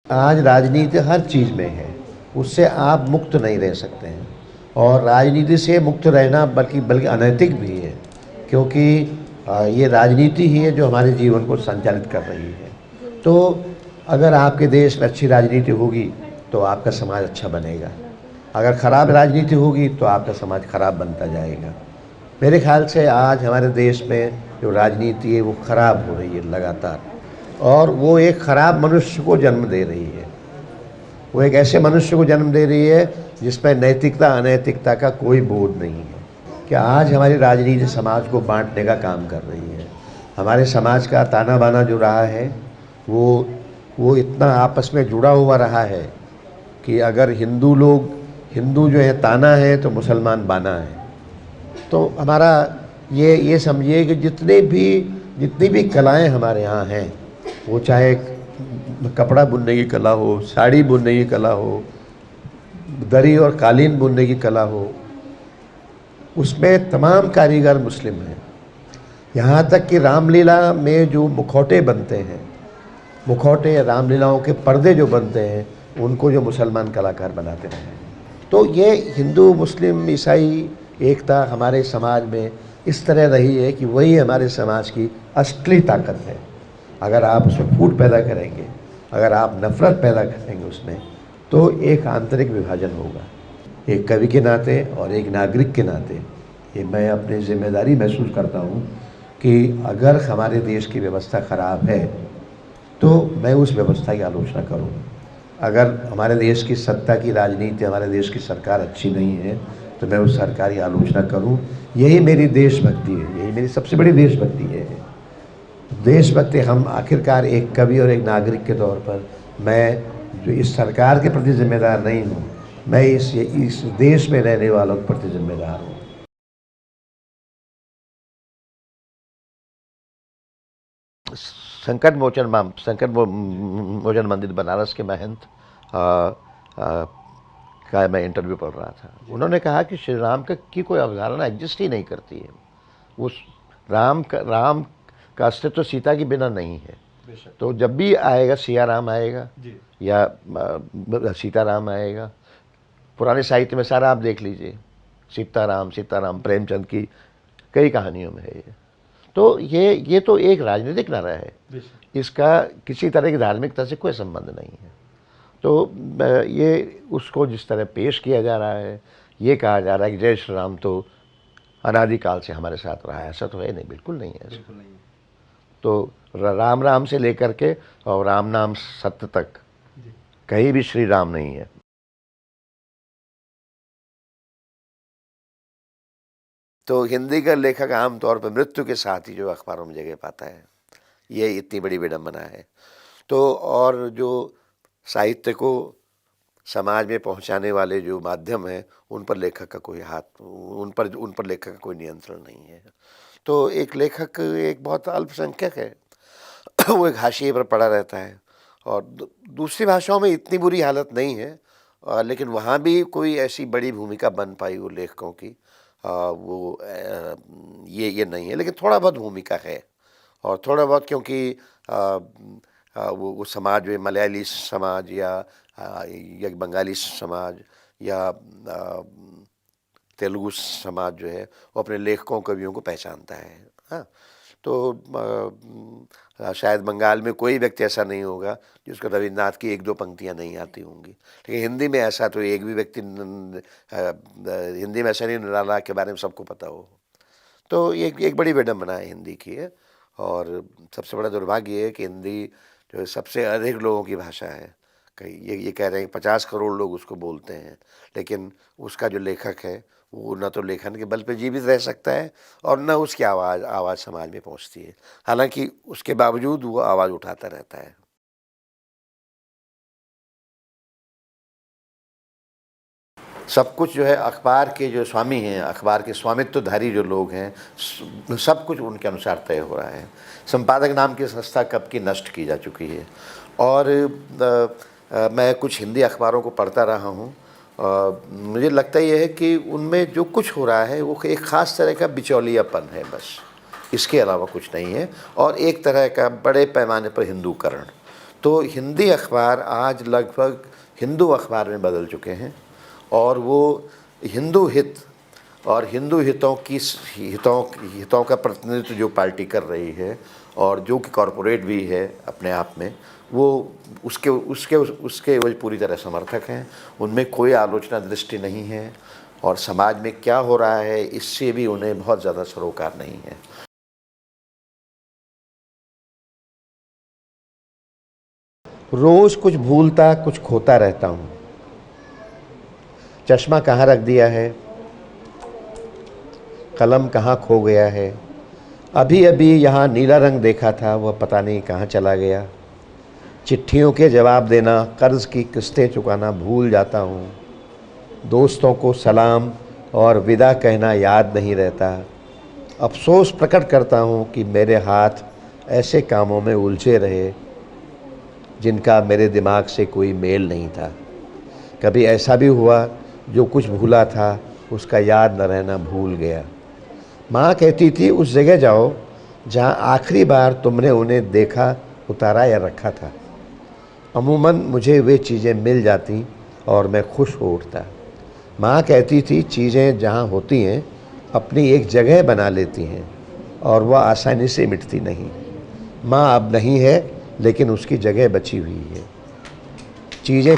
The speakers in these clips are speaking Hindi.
आज राजनीति हर चीज़ में है, उससे आप मुक्त नहीं रह सकते हैं। और राजनीति से मुक्त रहना बल्कि बल्कि अनैतिक भी है, क्योंकि ये राजनीति ही है जो हमारे जीवन को संचालित कर रही है। तो अगर आपके देश में अच्छी राजनीति होगी तो आपका समाज अच्छा बनेगा, अगर ख़राब राजनीति होगी तो आपका समाज खराब बनता जाएगा। मेरे ख्याल से आज हमारे देश में जो राजनीति है वो ख़राब हो रही है लगातार, और वो एक ख़राब मनुष्य को जन्म दे रही है। वो एक ऐसे मनुष्य को जन्म दे रही है जिसमें नैतिकता अनैतिकता का कोई बोध नहीं है। कि आज हमारी राजनीति समाज को बांटने का काम कर रही है। हमारे समाज का ताना बाना जो रहा है वो इतना आपस में जुड़ा हुआ रहा है कि अगर हिंदू जो है ताना है तो मुसलमान बाना है। तो हमारा ये समझिए कि जितनी भी कलाएं हमारे यहाँ हैं, वो चाहे कपड़ा बुनने की कला हो, साड़ी बुनने की कला हो, दरी और कालीन बुनने की कला हो, उसमें तमाम कारीगर मुस्लिम हैं। यहाँ तक कि रामलीला में जो मुखौटे बनते हैं, मुखौटे रामलीलाओं के पर्दे जो बनते हैं, उनको जो मुसलमान कलाकार बनाते हैं। तो ये हिंदू मुस्लिम ईसाई एकता हमारे समाज में इस तरह रही है कि वही हमारे समाज की असली ताकत है। अगर आप उसमें फूट पैदा करेंगे, अगर आप नफ़रत पैदा करेंगे उसमें, तो एक आंतरिक विभाजन होगा। एक कवि के नाते और एक नागरिक के नाते ये मैं अपनी जिम्मेदारी महसूस करता हूँ कि अगर हमारे देश की व्यवस्था ख़राब है तो मैं उस व्यवस्था की आलोचना करूँ। अगर हमारे देश की सत्ता की राजनीति, हमारे देश की सरकार अच्छी नहीं है तो मैं उस सरकार की आलोचना करूँ। यही मेरी देशभक्ति है, यही मेरी सबसे बड़ी देशभक्ति है। देशभक्ति हम आखिरकार एक कवि और एक नागरिक के तौर पर मैं जो इस सरकार के प्रति जिम्मेदार नहीं हूँ, मैं इस देश में रहने वालों के प्रति जिम्मेदार हूँ। संकट मोचन मंदिर बनारस के महंत का मैं इंटरव्यू पढ़ रहा था। उन्होंने कहा कि श्री राम की कोई अवधारणा एग्जिस्ट ही नहीं करती है। उस राम का अस्तित्व सीता के बिना नहीं है। तो जब भी आएगा सिया राम आएगा या सीताराम आएगा। पुराने साहित्य में सारा आप देख लीजिए, सीताराम प्रेमचंद की कई कहानियों में है ये। तो ये तो एक राजनीतिक नारा है, इसका किसी तरह की धार्मिकता से कोई संबंध नहीं है। तो ये उसको जिस तरह पेश किया जा रहा है, ये कहा जा रहा है कि जय श्री राम तो अनादिकाल से हमारे साथ रहा है, ऐसा तो है नहीं, बिल्कुल नहीं है ऐसा। तो राम राम से लेकर के और राम नाम सत्य तक कहीं भी श्री राम नहीं है। तो हिंदी का लेखक आमतौर पर मृत्यु के साथ ही जो अखबारों में जगह पाता है, ये इतनी बड़ी विडंबना है। तो और जो साहित्य को समाज में पहुंचाने वाले जो माध्यम हैं, उन पर लेखक का कोई हाथ, उन पर लेखक का कोई नियंत्रण नहीं है। तो एक लेखक एक बहुत अल्पसंख्यक है वो एक हाशिए पर पड़ा रहता है। और दूसरी भाषाओं में इतनी बुरी हालत नहीं है, लेकिन वहाँ भी कोई ऐसी बड़ी भूमिका बन पाई वो लेखकों की, वो ये नहीं है। लेकिन थोड़ा बहुत भूमिका है, और थोड़ा बहुत क्योंकि वो समाज में मलयाली समाज या बंगाली समाज या तेलुगु समाज जो है वो अपने लेखकों कवियों को पहचानता है। हाँ, तो शायद बंगाल में कोई व्यक्ति ऐसा नहीं होगा जिसको रविन्द्रनाथ की एक दो पंक्तियाँ नहीं आती होंगी, लेकिन हिंदी में ऐसा तो एक भी व्यक्ति हिंदी में ऐसा नहीं निराला के बारे में सबको पता हो। तो एक बड़ी विडंबना है हिंदी की है। और सबसे बड़ा दुर्भाग्य ये है कि हिंदी जो सबसे अधिक लोगों की भाषा है, कई ये कह रहे हैं 50 करोड़ लोग उसको बोलते हैं, लेकिन उसका जो लेखक है वो न तो लेखन के बल पे जीवित रह सकता है और न उसकी आवाज़ समाज में पहुंचती है। हालांकि उसके बावजूद वो आवाज़ उठाता रहता है। सब कुछ जो है अखबार के जो स्वामी हैं, अखबार के स्वामित्वधारी जो लोग हैं, सब कुछ उनके अनुसार तय हो रहा है। संपादक नाम की संस्था कब की नष्ट की जा चुकी है। और मैं कुछ हिंदी अखबारों को पढ़ता रहा हूँ, मुझे लगता ये है कि उनमें जो कुछ हो रहा है वो एक ख़ास तरह का बिचौलियापन है, बस इसके अलावा कुछ नहीं है। और एक तरह का बड़े पैमाने पर हिंदूकरण, तो हिंदी अखबार आज लगभग हिंदू अखबार में बदल चुके हैं और वो हिंदू हित और हिंदू हितों का प्रतिनिधित्व जो पार्टी कर रही है और जो कि कॉरपोरेट भी है अपने आप में, वो उसके वो पूरी तरह समर्थक हैं। उनमें कोई आलोचना दृष्टि नहीं है और समाज में क्या हो रहा है इससे भी उन्हें बहुत ज़्यादा सरोकार नहीं है। रोज़ कुछ भूलता कुछ खोता रहता हूँ। चश्मा कहाँ रख दिया है, कलम कहाँ खो गया है, अभी अभी यहाँ नीला रंग देखा था, वह पता नहीं कहाँ चला गया। चिट्ठियों के जवाब देना, कर्ज़ की किस्तें चुकाना भूल जाता हूँ। दोस्तों को सलाम और विदा कहना याद नहीं रहता। अफसोस प्रकट करता हूँ कि मेरे हाथ ऐसे कामों में उलझे रहे जिनका मेरे दिमाग से कोई मेल नहीं था। कभी ऐसा भी हुआ जो कुछ भूला था उसका याद न रहना भूल गया। माँ कहती थी उस जगह जाओ जहाँ आखिरी बार तुमने उन्हें देखा, उतारा या रखा था। अमूमन मुझे वे चीज़ें मिल जाती और मैं खुश हो उठता। माँ कहती थी चीज़ें जहाँ होती हैं अपनी एक जगह बना लेती हैं और वह आसानी से मिटती नहीं। माँ अब नहीं है लेकिन उसकी जगह बची हुई है। चीज़ें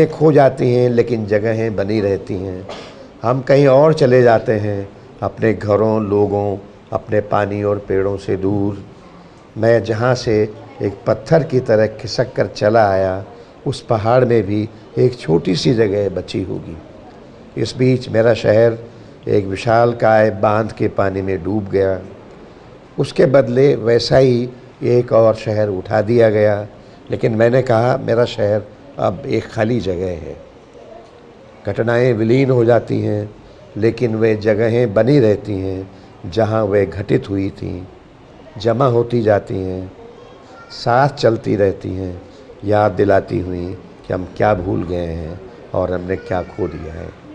खो जाती हैं लेकिन जगहें बनी रहती हैं। हम कहीं और चले जाते हैं, अपने घरों, लोगों, अपने पानी और पेड़ों से दूर। मैं जहाँ से एक पत्थर की तरह खिसक कर चला आया, उस पहाड़ में भी एक छोटी सी जगह बची होगी। इस बीच मेरा शहर एक विशालकाय बांध के पानी में डूब गया। उसके बदले वैसा ही एक और शहर उठा दिया गया, लेकिन मैंने कहा मेरा शहर अब एक खाली जगह है। घटनाएं विलीन हो जाती हैं लेकिन वे जगहें बनी रहती हैं जहां वे घटित हुई थीं, जमा होती जाती हैं, साथ चलती रहती हैं, याद दिलाती हुई कि हम क्या भूल गए हैं और हमने क्या खो दिया है।